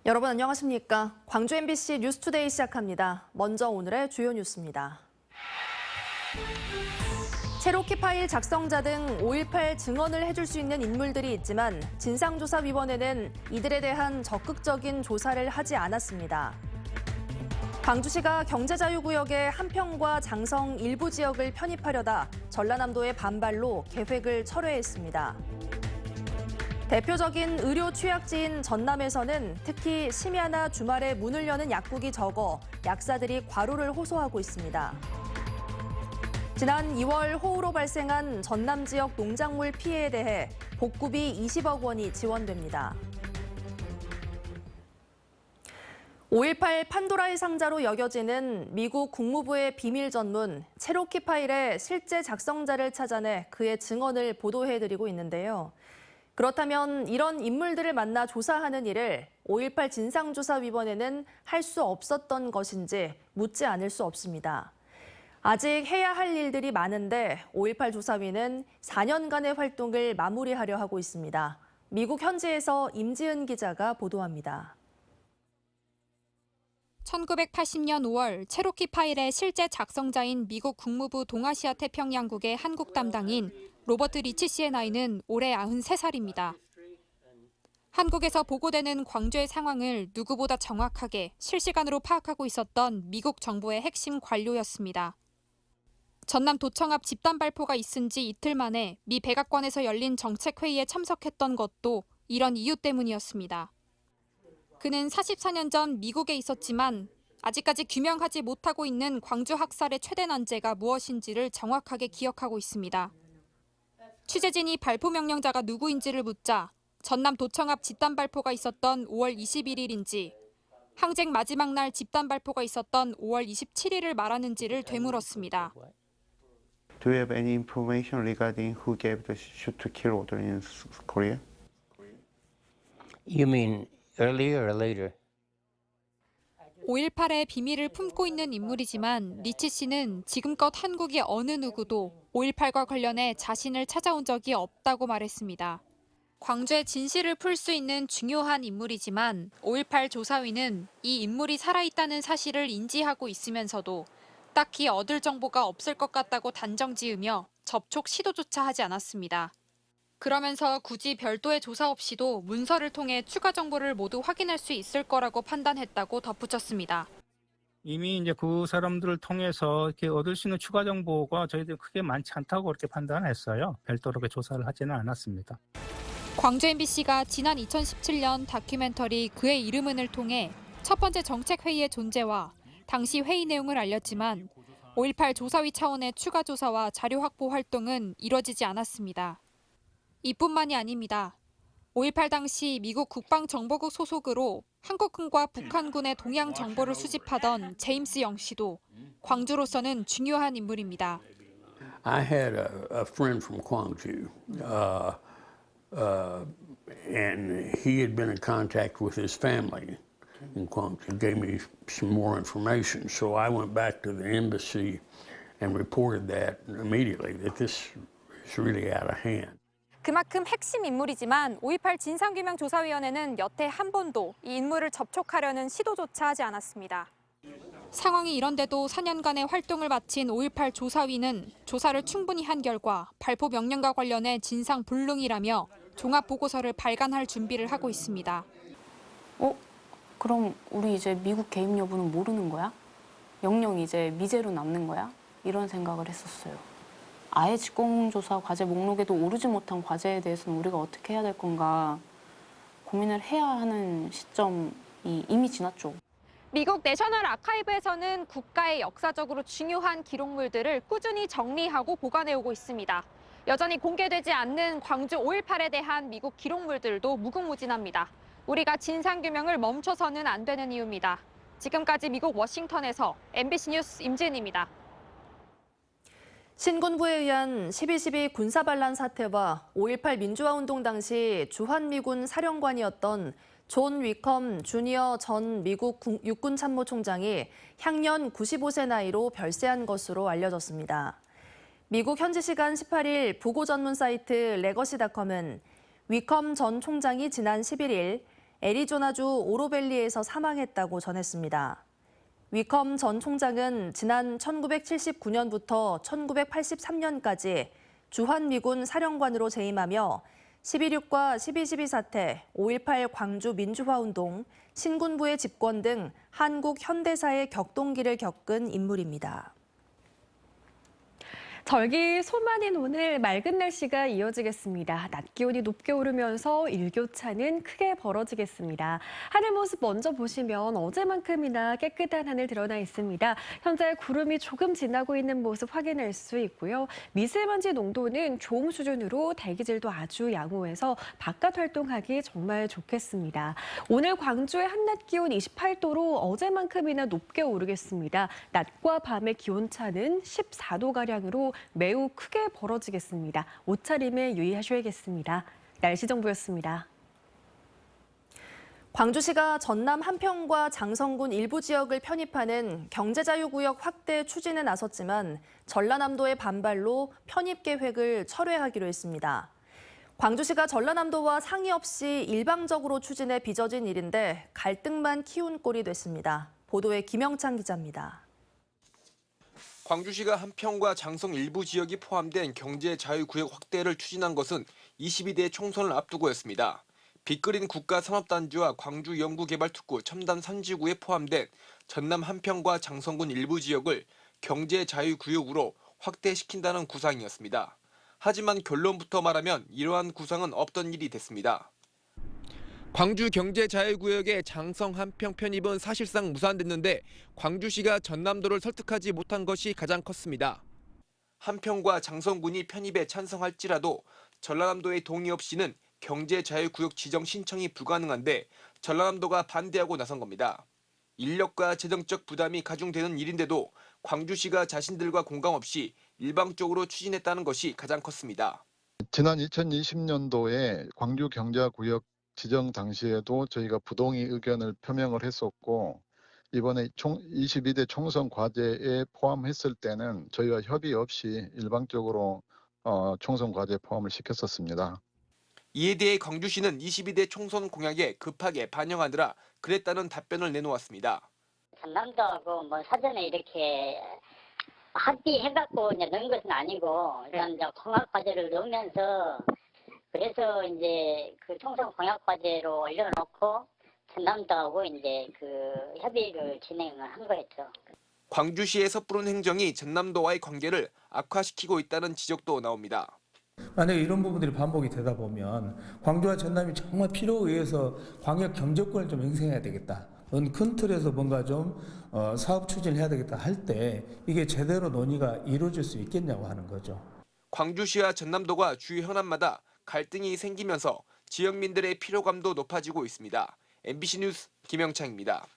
여러분 안녕하십니까? 광주 MBC 뉴스투데이 시작합니다. 먼저 오늘의 주요 뉴스입니다. 체로키 파일 작성자 등 5.18 증언을 해줄 수 있는 인물들이 있지만 진상조사위원회는 이들에 대한 적극적인 조사를 하지 않았습니다. 광주시가 경제자유구역의 한평과 장성 일부 지역을 편입하려다 전라남도의 반발로 계획을 철회했습니다. 대표적인 의료 취약지인 전남에서는 특히 심야나 주말에 문을 여는 약국이 적어 약사들이 과로를 호소하고 있습니다. 지난 2월 호우로 발생한 전남 지역 농작물 피해에 대해 복구비 20억 원이 지원됩니다. 5.18 판도라의 상자로 여겨지는 미국 국무부의 비밀 전문 체로키 파일의 실제 작성자를 찾아내 그의 증언을 보도해드리고 있는데요. 그렇다면 이런 인물들을 만나 조사하는 일을 5.18 진상조사위원회는 할 수 없었던 것인지 묻지 않을 수 없습니다. 아직 해야 할 일들이 많은데 5.18 조사위는 4년간의 활동을 마무리하려 하고 있습니다. 미국 현지에서 임지은 기자가 보도합니다. 1980년 5월 체로키 파일의 실제 작성자인 미국 국무부 동아시아 태평양국의 한국 담당인 로버트 리치 씨의 나이는 올해 93살입니다. 한국에서 보고되는 광주의 상황을 누구보다 정확하게 실시간으로 파악하고 있었던 미국 정부의 핵심 관료였습니다. 전남 도청 앞 집단 발포가 있은 지 이틀 만에 미 백악관에서 열린 정책회의에 참석했던 것도 이런 이유 때문이었습니다. 그는 44년 전 미국에 있었지만 아직까지 규명하지 못하고 있는 광주 학살의 최대 난제가 무엇인지를 정확하게 기억하고 있습니다. 취재진이 발포 명령자가 누구인지를 묻자 전남 도청 앞 집단 발포가 있었던 5월 21일인지 항쟁 마지막 날 집단 발포가 있었던 5월 27일을 말하는지를 되물었습니다. Do you have any information regarding who gave the shoot to kill order in Korea? You mean earlier or later? 5.18의 비밀을 품고 있는 인물이지만 리치 씨는 지금껏 한국의 어느 누구도 5.18과 관련해 자신을 찾아온 적이 없다고 말했습니다. 광주의 진실을 풀 수 있는 중요한 인물이지만 5.18 조사위는 이 인물이 살아있다는 사실을 인지하고 있으면서도 딱히 얻을 정보가 없을 것 같다고 단정지으며 접촉 시도조차 하지 않았습니다. 그러면서 굳이 별도의 조사 없이도 문서를 통해 추가 정보를 모두 확인할 수 있을 거라고 판단했다고 덧붙였습니다. 이미 이제 그 사람들을 통해서 이렇게 얻을 수 있는 추가 정보가 저희들 크게 많지 않다고 그렇게 판단했어요. 별도로 조사를 하지는 않았습니다. 광주 MBC가 지난 2017년 다큐멘터리 그의 이름은을 통해 첫 번째 정책회의의 존재와 당시 회의 내용을 알렸지만 5.18 조사위 차원의 추가 조사와 자료 확보 활동은 이뤄지지 않았습니다. 이뿐만이 아닙니다. 5.18 당시 미국 국방정보국 소속으로 한국군과 북한군의 동향 정보를 수집하던 제임스 영 씨도 광주로서는 중요한 인물입니다. I had a friend from Gwangju, and he had been in contact with his family in Gwangju. He gave me some more information, so I went back to the embassy and reported that immediately, that this is really out of hand. 그만큼 핵심 인물이지만 5.18 진상규명조사위원회는 여태 한 번도 이 인물을 접촉하려는 시도조차 하지 않았습니다. 상황이 이런데도 4년간의 활동을 마친 5.18 조사위는 조사를 충분히 한 결과 발포 명령과 관련해 진상불능이라며 종합보고서를 발간할 준비를 하고 있습니다. 그럼 우리 이제 미국 개입 여부는 모르는 거야? 영영 이제 미제로 남는 거야? 이런 생각을 했었어요. 아예 직공조사 과제 목록에도 오르지 못한 과제에 대해서는 우리가 어떻게 해야 될 건가 고민을 해야 하는 시점이 이미 지났죠. 미국 내셔널 아카이브에서는 국가의 역사적으로 중요한 기록물들을 꾸준히 정리하고 보관해오고 있습니다. 여전히 공개되지 않는 광주 5.18에 대한 미국 기록물들도 무궁무진합니다. 우리가 진상규명을 멈춰서는 안 되는 이유입니다. 지금까지 미국 워싱턴에서 MBC 뉴스 임지은입니다. 신군부에 의한 12.12 군사반란 사태와 5.18 민주화운동 당시 주한미군 사령관이었던 존 위컴 주니어 전 미국 육군참모총장이 향년 95세 나이로 별세한 것으로 알려졌습니다. 미국 현지 시간 18일 부고 전문 사이트 레거시닷컴은 위컴 전 총장이 지난 11일 애리조나주 오로밸리에서 사망했다고 전했습니다. 위컴 전 총장은 지난 1979년부터 1983년까지 주한미군 사령관으로 재임하며 11.6과 12.12 사태, 5.18 광주 민주화운동, 신군부의 집권 등 한국 현대사의 격동기를 겪은 인물입니다. 절기 소만인 오늘 맑은 날씨가 이어지겠습니다. 낮 기온이 높게 오르면서 일교차는 크게 벌어지겠습니다. 하늘 모습 먼저 보시면 어제만큼이나 깨끗한 하늘 드러나 있습니다. 현재 구름이 조금 지나고 있는 모습 확인할 수 있고요. 미세먼지 농도는 좋음 수준으로 대기질도 아주 양호해서 바깥 활동하기 정말 좋겠습니다. 오늘 광주의 한낮 기온 28도로 어제만큼이나 높게 오르겠습니다. 낮과 밤의 기온차는 14도가량으로 매우 크게 벌어지겠습니다. 옷차림에 유의하셔야겠습니다. 날씨 정보였습니다. 광주시가 전남 한평과 장성군 일부 지역을 편입하는 경제자유구역 확대 추진에 나섰지만 전라남도의 반발로 편입 계획을 철회하기로 했습니다. 광주시가 전라남도와 상의 없이 일방적으로 추진해 빚어진 일인데 갈등만 키운 꼴이 됐습니다. 보도에 김영찬 기자입니다. 광주시가 한평과 장성 일부 지역이 포함된 경제자유구역 확대를 추진한 것은 22대 총선을 앞두고였습니다. 빅그린 국가산업단지와 광주연구개발특구 첨단산지구에 포함된 전남 한평과 장성군 일부 지역을 경제자유구역으로 확대시킨다는 구상이었습니다. 하지만 결론부터 말하면 이러한 구상은 없던 일이 됐습니다. 광주 경제자유구역의 장성 한평 편입은 사실상 무산됐는데 광주시가 전남도를 설득하지 못한 것이 가장 컸습니다. 한평과 장성군이 편입에 찬성할지라도 전라남도의 동의 없이는 경제자유구역 지정 신청이 불가능한데 전라남도가 반대하고 나선 겁니다. 인력과 재정적 부담이 가중되는 일인데도 광주시가 자신들과 공감 없이 일방적으로 추진했다는 것이 가장 컸습니다. 지난 2020년도에 광주 경제구역 지정 당시에도 저희가 부동의 의견을 표명을 했었고 이번에 22대 총선 과제에 포함했을 때는 저희와 협의 없이 일방적으로 총선 과제에 포함을 시켰었습니다. 이에 대해 광주시는 22대 총선 공약에 급하게 반영하느라 그랬다는 답변을 내놓았습니다. 전남도하고 뭐 사전에 이렇게 합의해갖고 이제 넣은 것은 아니고 일단 이제 공약 과제를 넣으면서 그래서 이제 그 총선 공약 과제로 올려놓고 전남도하고 이제 그 협의를 진행을 한 거였죠. 광주시의 섣부른 행정이 전남도와의 관계를 악화시키고 있다는 지적도 나옵니다. 만약에 이런 부분들이 반복이 되다 보면 광주와 전남이 정말 필요에 의해서 광역 경제권을 좀 행사해야 되겠다. 큰 틀에서 뭔가 좀 사업 추진을 해야 되겠다 할 때 이게 제대로 논의가 이루어질 수 있겠냐고 하는 거죠. 광주시와 전남도가 주요 현안마다 갈등이 생기면서 지역민들의 피로감도 높아지고 있습니다. MBC 뉴스 김영창입니다.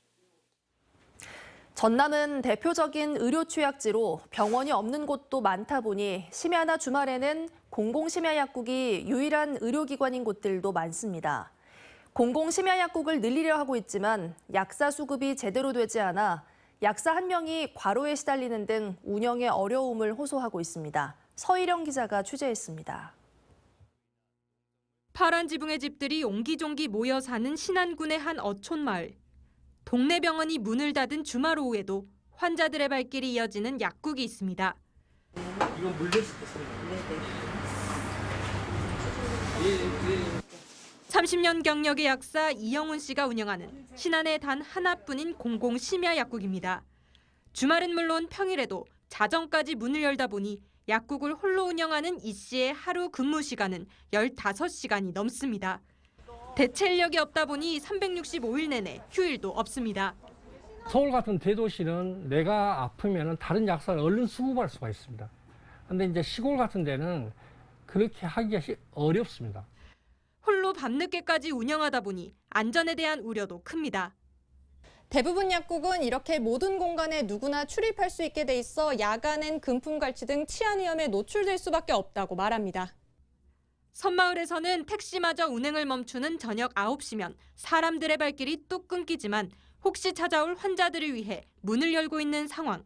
전남은 대표적인 의료 취약지로 병원이 없는 곳도 많다 보니 심야나 주말에는 공공심야약국이 유일한 의료기관인 곳들도 많습니다. 공공심야약국을 늘리려 하고 있지만 약사 수급이 제대로 되지 않아 약사 한 명이 과로에 시달리는 등 운영에 어려움을 호소하고 있습니다. 서희령 기자가 취재했습니다. 파란 지붕의 집들이 옹기종기 모여 사는 신안군의 한 어촌마을. 동네 병원이 문을 닫은 주말 오후에도 환자들의 발길이 이어지는 약국이 있습니다. 이건 물렸을 때 쓰는 30년 경력의 약사 이영훈 씨가 운영하는 신안의 단 하나뿐인 공공심야 약국입니다. 주말은 물론 평일에도 자정까지 문을 열다 보니 약국을 홀로 운영하는 이 씨의 하루 근무 시간은 15시간이 넘습니다. 대체 인력이 없다 보니 365일 내내 휴일도 없습니다. 서울 같은 대도시는 내가 아프면 다른 약사를 얼른 수급할 수가 있습니다. 그런데 이제 시골 같은 데는 그렇게 하기가 어렵습니다. 홀로 밤늦게까지 운영하다 보니 안전에 대한 우려도 큽니다. 대부분 약국은 이렇게 모든 공간에 누구나 출입할 수 있게 돼 있어 야간엔 금품 갈취 등 치안 위험에 노출될 수밖에 없다고 말합니다. 섬마을에서는 택시마저 운행을 멈추는 저녁 9시면 사람들의 발길이 뚝 끊기지만 혹시 찾아올 환자들을 위해 문을 열고 있는 상황.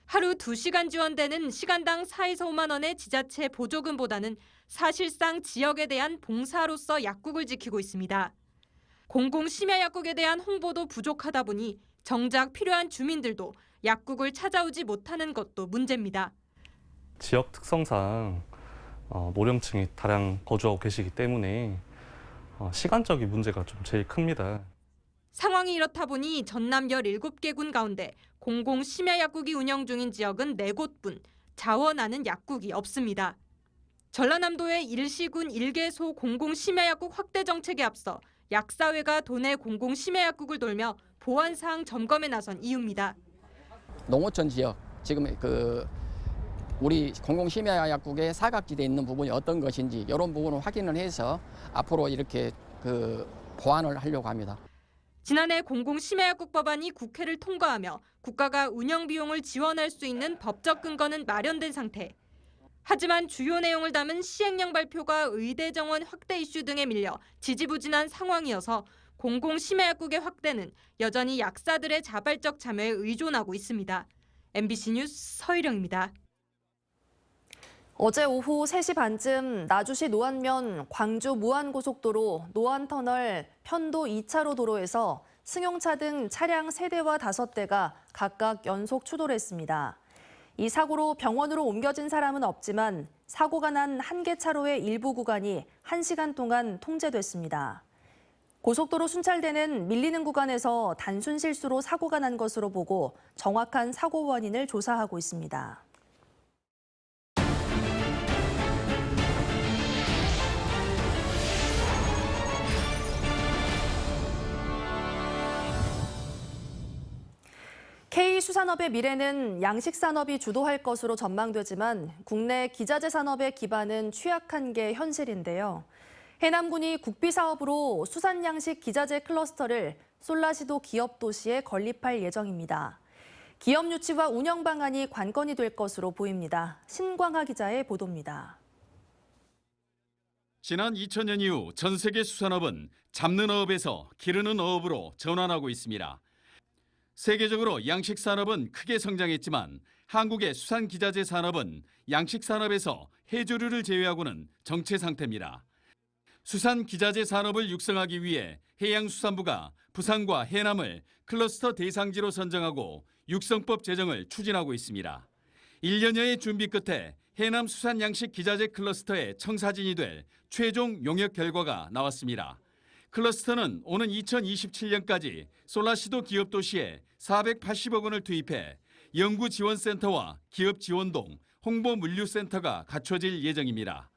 하루 2시간 지원되는 시간당 4에서 5만 원의 지자체 보조금보다는 사실상 지역에 대한 봉사로서 약국을 지키고 있습니다. 공공심야약국에 대한 홍보도 부족하다 보니 정작 필요한 주민들도 약국을 찾아오지 못하는 것도 문제입니다. 지역 특성상 노령층이 다량 거주하고 계시기 때문에 시간적인 문제가 좀 제일 큽니다. 상황이 이렇다 보니 전남 17개 군 가운데 공공심야약국이 운영 중인 지역은 4곳뿐 자원하는 약국이 없습니다. 전라남도의 일시군 1개소 공공심야약국 확대 정책에 앞서 약사회가 도내 공공심야약국을 돌며 보안사항 점검에 나선 이유입니다. 농어촌 지역, 지금 우리 공공심야약국의 사각지대에 있는 부분이 어떤 것인지 이런 부분을 확인을 해서 앞으로 이렇게 보완을 하려고 합니다. 지난해 공공심야약국 법안이 국회를 통과하며 국가가 운영 비용을 지원할 수 있는 법적 근거는 마련된 상태. 하지만 주요 내용을 담은 시행령 발표가 의대 정원 확대 이슈 등에 밀려 지지부진한 상황이어서 공공심야약국의 확대는 여전히 약사들의 자발적 참여에 의존하고 있습니다. MBC 뉴스 서희령입니다. 어제 오후 3시 반쯤 나주시 노안면 광주 무안고속도로 노안터널 편도 2차로 도로에서 승용차 등 차량 3대와 5대가 각각 연속 추돌 했습니다. 이 사고로 병원으로 옮겨진 사람은 없지만 사고가 난 한 개 차로의 일부 구간이 1시간 동안 통제됐습니다. 고속도로 순찰대는 밀리는 구간에서 단순 실수로 사고가 난 것으로 보고 정확한 사고 원인을 조사하고 있습니다. K수산업의 미래는 양식산업이 주도할 것으로 전망되지만 국내 기자재 산업의 기반은 취약한 게 현실인데요. 해남군이 국비사업으로 수산양식 기자재 클러스터를 솔라시도 기업도시에 건립할 예정입니다. 기업 유치와 운영 방안이 관건이 될 것으로 보입니다. 신광하 기자의 보도입니다. 지난 2000년 이후 전 세계 수산업은 잡는 어업에서 기르는 어업으로 전환하고 있습니다. 세계적으로 양식 산업은 크게 성장했지만 한국의 수산 기자재 산업은 양식 산업에서 해조류를 제외하고는 정체 상태입니다. 수산 기자재 산업을 육성하기 위해 해양수산부가 부산과 해남을 클러스터 대상지로 선정하고 육성법 제정을 추진하고 있습니다. 1년여의 준비 끝에 해남 수산 양식 기자재 클러스터의 청사진이 될 최종 용역 결과가 나왔습니다. 클러스터는 오는 2027년까지 솔라시도 기업도시에 480억 원을 투입해 연구지원센터와 기업지원동, 홍보물류센터가 갖춰질 예정입니다.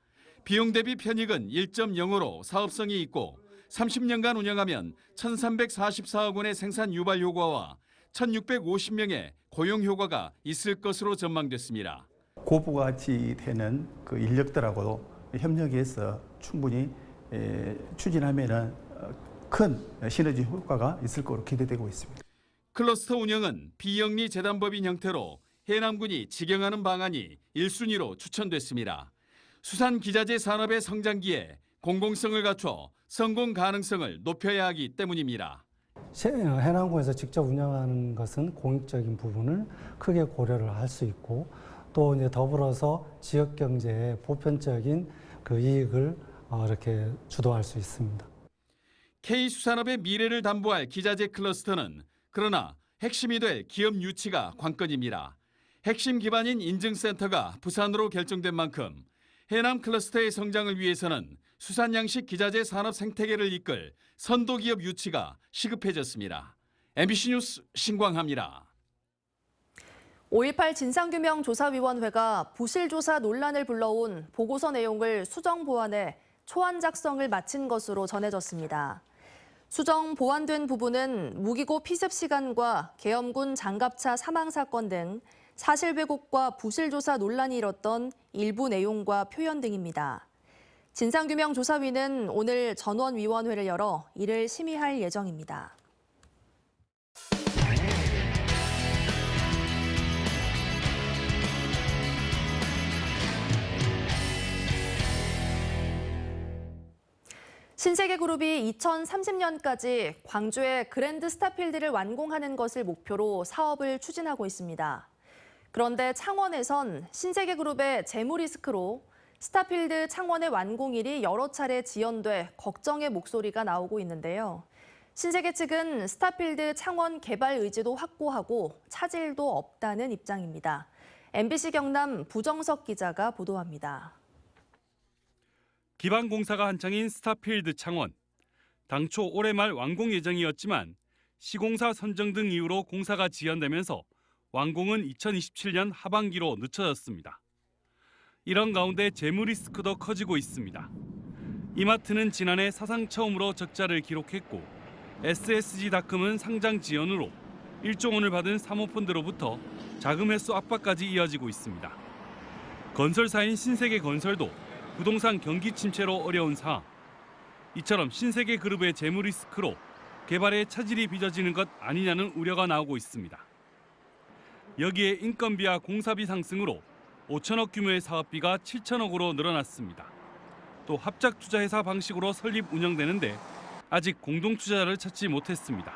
비용 대비 편익은 1.0으로 사업성이 있고 30년간 운영하면 1,344억 원의 생산 유발 효과와 1,650명의 고용 효과가 있을 것으로 전망됐습니다. 고부가치 되는 그 인력들하고 협력해서 충분히 추진하면 큰 시너지 효과가 있을 것으로 기대되고 있습니다. 클러스터 운영은 비영리 재단법인 형태로 해남군이 직영하는 방안이 1순위로 추천됐습니다. 수산 기자재 산업의 성장기에 공공성을 갖춰 성공 가능성을 높여야 하기 때문입니다. 해남군에서 직접 운영하는 것은 공익적인 부분을 크게 고려를 할 수 있고 또 이제 더불어서 지역 경제의 보편적인 그 이익을 이렇게 주도할 수 있습니다. K수산업의 미래를 담보할 기자재 클러스터는 그러나 핵심이 될 기업 유치가 관건입니다. 핵심 기반인 인증센터가 부산으로 결정된 만큼 해남 클러스터의 성장을 위해서는 수산양식 기자재 산업 생태계를 이끌 선도기업 유치가 시급해졌습니다. MBC 뉴스 신광하입니다. 5.18 진상규명조사위원회가 부실조사 논란을 불러온 보고서 내용을 수정 보완해 초안 작성을 마친 것으로 전해졌습니다. 수정 보완된 부분은 무기고 피습 시간과 계엄군 장갑차 사망 사건 등 사실 왜곡과 부실조사 논란이 일었던 일부 내용과 표현 등입니다. 진상규명조사위는 오늘 전원위원회를 열어 이를 심의할 예정입니다. 신세계그룹이 2030년까지 광주의 그랜드 스타필드를 완공하는 것을 목표로 사업을 추진하고 있습니다. 그런데 창원에선 신세계그룹의 재무 리스크로 스타필드 창원의 완공일이 여러 차례 지연돼 걱정의 목소리가 나오고 있는데요. 신세계 측은 스타필드 창원 개발 의지도 확고하고 차질도 없다는 입장입니다. MBC 경남 부정석 기자가 보도합니다. 기반 공사가 한창인 스타필드 창원. 당초 올해 말 완공 예정이었지만 시공사 선정 등 이유로 공사가 지연되면서 완공은 2027년 하반기로 늦춰졌습니다. 이런 가운데 재무 리스크도 커지고 있습니다. 이마트는 지난해 사상 처음으로 적자를 기록했고 SSG닷컴은 상장 지연으로 1조 원을 받은 사모펀드로부터 자금 회수 압박까지 이어지고 있습니다. 건설사인 신세계건설도 부동산 경기 침체로 어려운 상황. 이처럼 신세계그룹의 재무 리스크로 개발에 차질이 빚어지는 것 아니냐는 우려가 나오고 있습니다. 여기에 인건비와 공사비 상승으로 5천억 규모의 사업비가 7천억으로 늘어났습니다. 또 합작투자회사 방식으로 설립 운영되는데 아직 공동투자자를 찾지 못했습니다.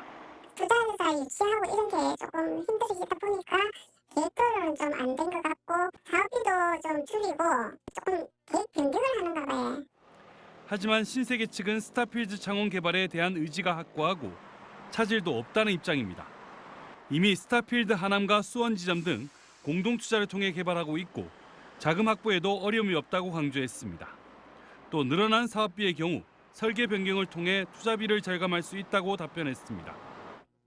투자회사 유치하고 이런 게 조금 힘들어지다 보니까 계획도는 좀 안 된 것 같고 사업비도 좀 줄이고 조금 계획 변경을 하는가 봐요. 하지만 신세계 측은 스타필드 창원 개발에 대한 의지가 확고하고 차질도 없다는 입장입니다. 이미 스타필드 하남과 수원 지점 등 공동투자를 통해 개발하고 있고 자금 확보에도 어려움이 없다고 강조했습니다. 또 늘어난 사업비의 경우 설계 변경을 통해 투자비를 절감할 수 있다고 답변했습니다.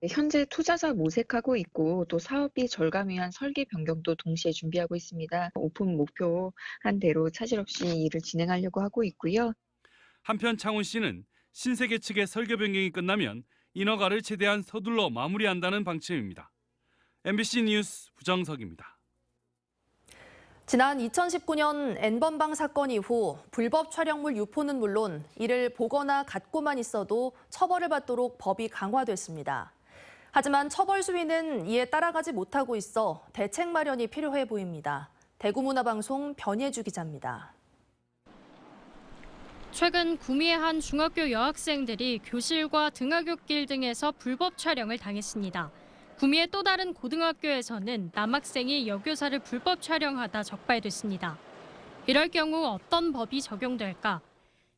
현재 투자자 모색하고 있고 또 사업비 절감 위한 설계 변경도 동시에 준비하고 있습니다. 오픈 목표한 대로 차질 없이 일을 진행하려고 하고 있고요. 한편 창원시는 신세계 측의 설계 변경이 끝나면 인허가를 최대한 서둘러 마무리한다는 방침입니다. MBC 뉴스 부정석입니다. 지난 2019년 N번방 사건 이후 불법 촬영물 유포는 물론 이를 보거나 갖고만 있어도 처벌을 받도록 법이 강화됐습니다. 하지만 처벌 수위는 이에 따라가지 못하고 있어 대책 마련이 필요해 보입니다. 대구문화방송 변예주 기자입니다. 최근 구미의 한 중학교 여학생들이 교실과 등하굣길 등에서 불법 촬영을 당했습니다. 구미의 또 다른 고등학교에서는 남학생이 여교사를 불법 촬영하다 적발됐습니다. 이럴 경우 어떤 법이 적용될까?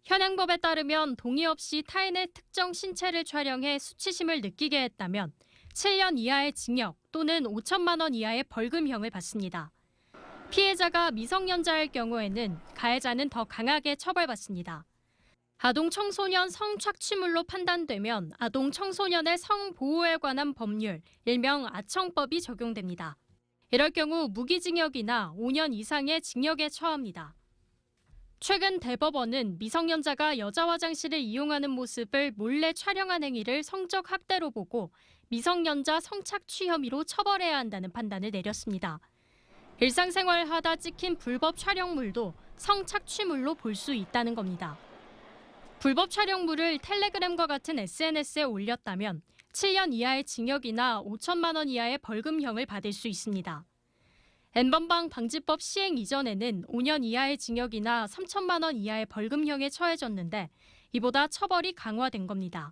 현행법에 따르면 동의 없이 타인의 특정 신체를 촬영해 수치심을 느끼게 했다면 7년 이하의 징역 또는 5천만 원 이하의 벌금형을 받습니다. 피해자가 미성년자일 경우에는 가해자는 더 강하게 처벌받습니다. 아동 청소년 성착취물로 판단되면 아동 청소년의 성보호에 관한 법률, 일명 아청법이 적용됩니다. 이럴 경우 무기징역이나 5년 이상의 징역에 처합니다. 최근 대법원은 미성년자가 여자 화장실을 이용하는 모습을 몰래 촬영한 행위를 성적 학대로 보고 미성년자 성착취 혐의로 처벌해야 한다는 판단을 내렸습니다. 일상생활하다 찍힌 불법 촬영물도 성착취물로 볼 수 있다는 겁니다. 불법 촬영물을 텔레그램과 같은 SNS에 올렸다면 7년 이하의 징역이나 5천만 원 이하의 벌금형을 받을 수 있습니다. N번방 방지법 시행 이전에는 5년 이하의 징역이나 3천만 원 이하의 벌금형에 처해졌는데 이보다 처벌이 강화된 겁니다.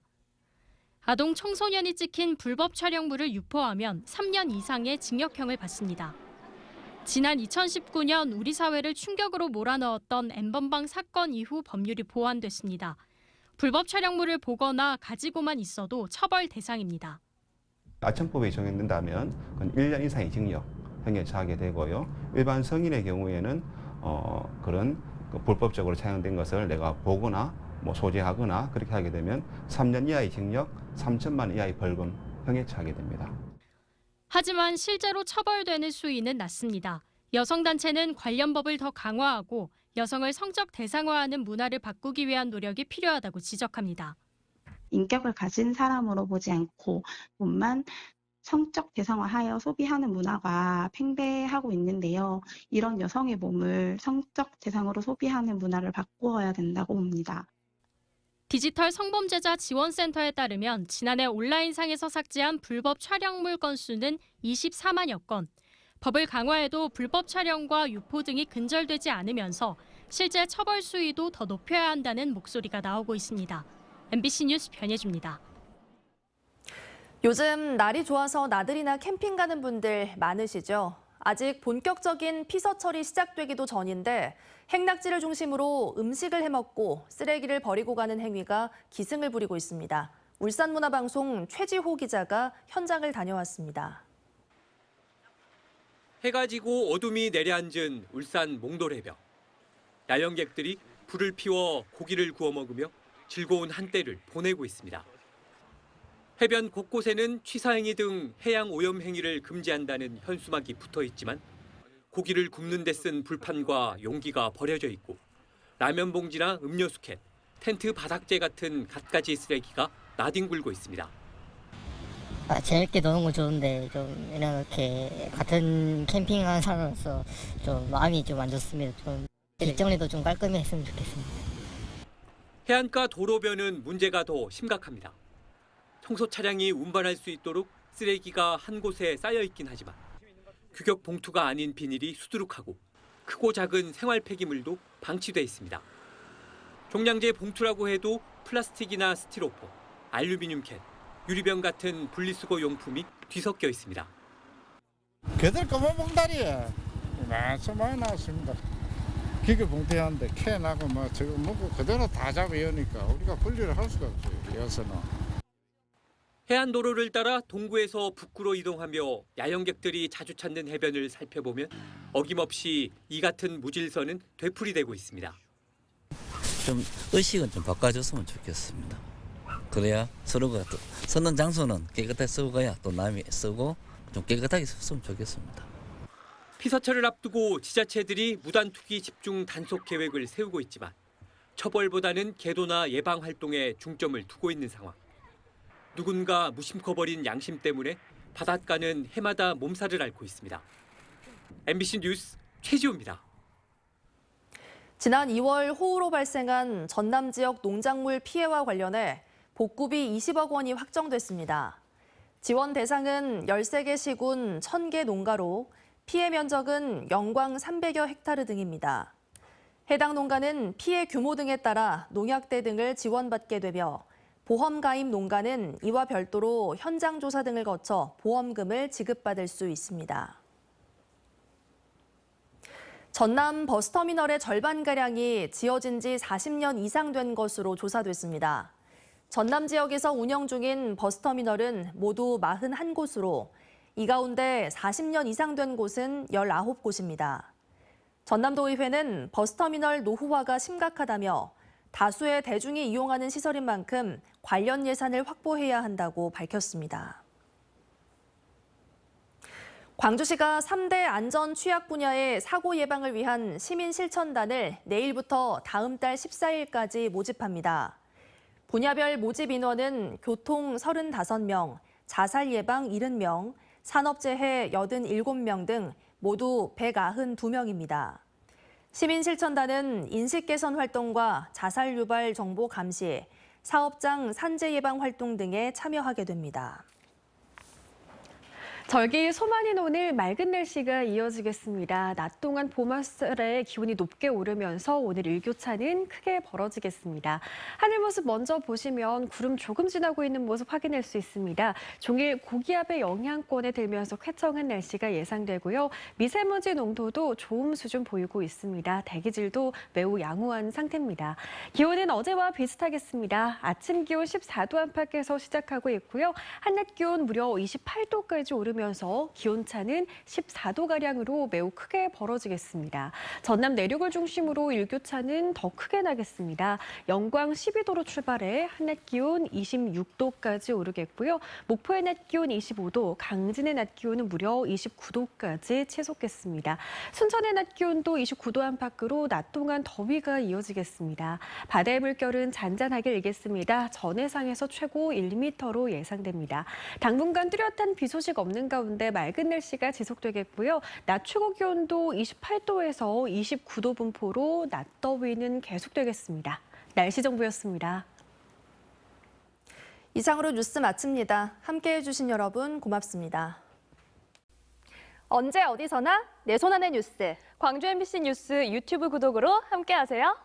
아동 청소년이 찍힌 불법 촬영물을 유포하면 3년 이상의 징역형을 받습니다. 지난 2019년 우리 사회를 충격으로 몰아넣었던 N번방 사건 이후 법률이 보완됐습니다. 불법 촬영물을 보거나 가지고만 있어도 처벌 대상입니다. 아청법에 적용된다면 그건 1년 이상의 징역형에 처하게 되고요. 일반 성인의 경우에는 그런 불법적으로 촬영된 것을 내가 보거나 소지하거나 그렇게 하게 되면 3년 이하의 징역, 3천만 원 이하의 벌금형에 처하게 됩니다. 하지만 실제로 처벌되는 수위는 낮습니다. 여성단체는 관련 법을 더 강화하고 여성을 성적 대상화하는 문화를 바꾸기 위한 노력이 필요하다고 지적합니다. 인격을 가진 사람으로 보지 않고 몸만 성적 대상화하여 소비하는 문화가 팽배하고 있는데요. 이런 여성의 몸을 성적 대상으로 소비하는 문화를 바꾸어야 된다고 봅니다. 디지털 성범죄자 지원센터에 따르면 지난해 온라인상에서 삭제한 불법 촬영물 건수는 24만여 건. 법을 강화해도 불법 촬영과 유포 등이 근절되지 않으면서 실제 처벌 수위도 더 높여야 한다는 목소리가 나오고 있습니다. MBC 뉴스 변예주입니다. 요즘 날이 좋아서 나들이나 캠핑 가는 분들 많으시죠? 아직 본격적인 피서철이 시작되기도 전인데 행락지를 중심으로 음식을 해먹고 쓰레기를 버리고 가는 행위가 기승을 부리고 있습니다. 울산문화방송 최지호 기자가 현장을 다녀왔습니다. 해가 지고 어둠이 내려앉은 울산 몽돌해변. 야영객들이 불을 피워 고기를 구워 먹으며 즐거운 한때를 보내고 있습니다. 해변 곳곳에는 취사행위 등 해양 오염 행위를 금지한다는 현수막이 붙어 있지만 고기를 굽는 데 쓴 불판과 용기가 버려져 있고 라면 봉지나 음료수 캔, 텐트 바닥재 같은 갖가지 쓰레기가 나뒹굴고 있습니다. 재밌게 노는 건 좋은데 좀 이렇게 같은 캠핑하는 사람으로서 좀 마음이 좀 안 좋습니다. 좀 뒷정리도 좀 깔끔히 했으면 좋겠습니다. 해안가 도로변은 문제가 더 심각합니다. 청소 차량이 운반할 수 있도록 쓰레기가 한 곳에 쌓여 있긴 하지만 규격 봉투가 아닌 비닐이 수두룩하고 크고 작은 생활 폐기물도 방치돼 있습니다. 종량제 봉투라고 해도 플라스틱이나 스티로폼, 알루미늄 캔, 유리병 같은 분리수거 용품이 뒤섞여 있습니다. 걔들 검은 봉다리에 많이 나왔습니다. 기계 봉투한데 캔하고 뭐 저거 먹고 그대로 다 잡아여니까 우리가 분리를 할 수가 없어요. 여기서는. 해안도로를 따라 동구에서 북구로 이동하며 야영객들이 자주 찾는 해변을 살펴보면 어김없이 이 같은 무질서는 되풀이되고 있습니다. 좀 의식은 좀 바꿔줬으면 좋겠습니다. 그래야 서로가 또 쓰는 장소는 깨끗하게 쓰고 가야 또 남이 쓰고 좀 깨끗하게 썼으면 좋겠습니다. 피서철을 앞두고 지자체들이 무단투기 집중 단속 계획을 세우고 있지만 처벌보다는 계도나 예방 활동에 중점을 두고 있는 상황. 누군가 무심코 버린 양심 때문에 바닷가는 해마다 몸살을 앓고 있습니다. MBC 뉴스 최지호입니다. 지난 2월 호우로 발생한 전남 지역 농작물 피해와 관련해 복구비 20억 원이 확정됐습니다. 지원 대상은 13개 시군 1000개 농가로 피해 면적은 영광 300여 헥타르 등입니다. 해당 농가는 피해 규모 등에 따라 농약대 등을 지원받게 되며 보험 가입 농가는 이와 별도로 현장 조사 등을 거쳐 보험금을 지급받을 수 있습니다. 전남 버스터미널의 절반가량이 지어진 지 40년 이상 된 것으로 조사됐습니다. 전남 지역에서 운영 중인 버스터미널은 모두 41곳으로 이 가운데 40년 이상 된 곳은 19곳입니다. 전남도의회는 버스터미널 노후화가 심각하다며 다수의 대중이 이용하는 시설인 만큼 관련 예산을 확보해야 한다고 밝혔습니다. 광주시가 3대 안전 취약 분야의 사고 예방을 위한 시민실천단을 내일부터 다음 달 14일까지 모집합니다. 분야별 모집 인원은 교통 35명, 자살 예방 70명, 산업재해 87명 등 모두 192명입니다. 시민실천단은 인식 개선 활동과 자살 유발 정보 감시, 사업장 산재 예방 활동 등에 참여하게 됩니다. 절기 소만인 오늘 맑은 날씨가 이어지겠습니다. 낮 동안 봄철에 기온이 높게 오르면서 오늘 일교차는 크게 벌어지겠습니다. 하늘 모습 먼저 보시면 구름 조금 지나고 있는 모습 확인할 수 있습니다. 종일 고기압의 영향권에 들면서 쾌청한 날씨가 예상되고요. 미세먼지 농도도 좋음 수준 보이고 있습니다. 대기질도 매우 양호한 상태입니다. 기온은 어제와 비슷하겠습니다. 아침 기온 14도 안팎에서 시작하고 있고요. 한낮 기온 무려 28도까지 오르면서 기온차는 14도가량으로 매우 크게 벌어지겠습니다. 전남 내륙을 중심으로 일교차는 더 크게 나겠습니다. 영광 12도로 출발해 한낮 기온 26도까지 오르겠고요. 목포의 낮 기온 25도, 강진의 낮 기온은 무려 29도까지 치솟겠습니다. 순천의 낮 기온도 29도 안팎으로 낮 동안 더위가 이어지겠습니다. 바다의 물결은 잔잔하게 일겠습니다. 전해상에서 최고 1m로 예상됩니다. 당분간 뚜렷한 비 소식 없는 가운데 맑은 날씨가 지속되겠고요. 낮 최고 기온도 28도에서 29도 분포로 낮 더위는 계속되겠습니다. 날씨 정보였습니다. 이상으로 뉴스 마칩니다. 함께해 주신 여러분 고맙습니다. 언제 어디서나 내 손 안의 뉴스. 광주 MBC 뉴스 유튜브 구독으로 함께하세요.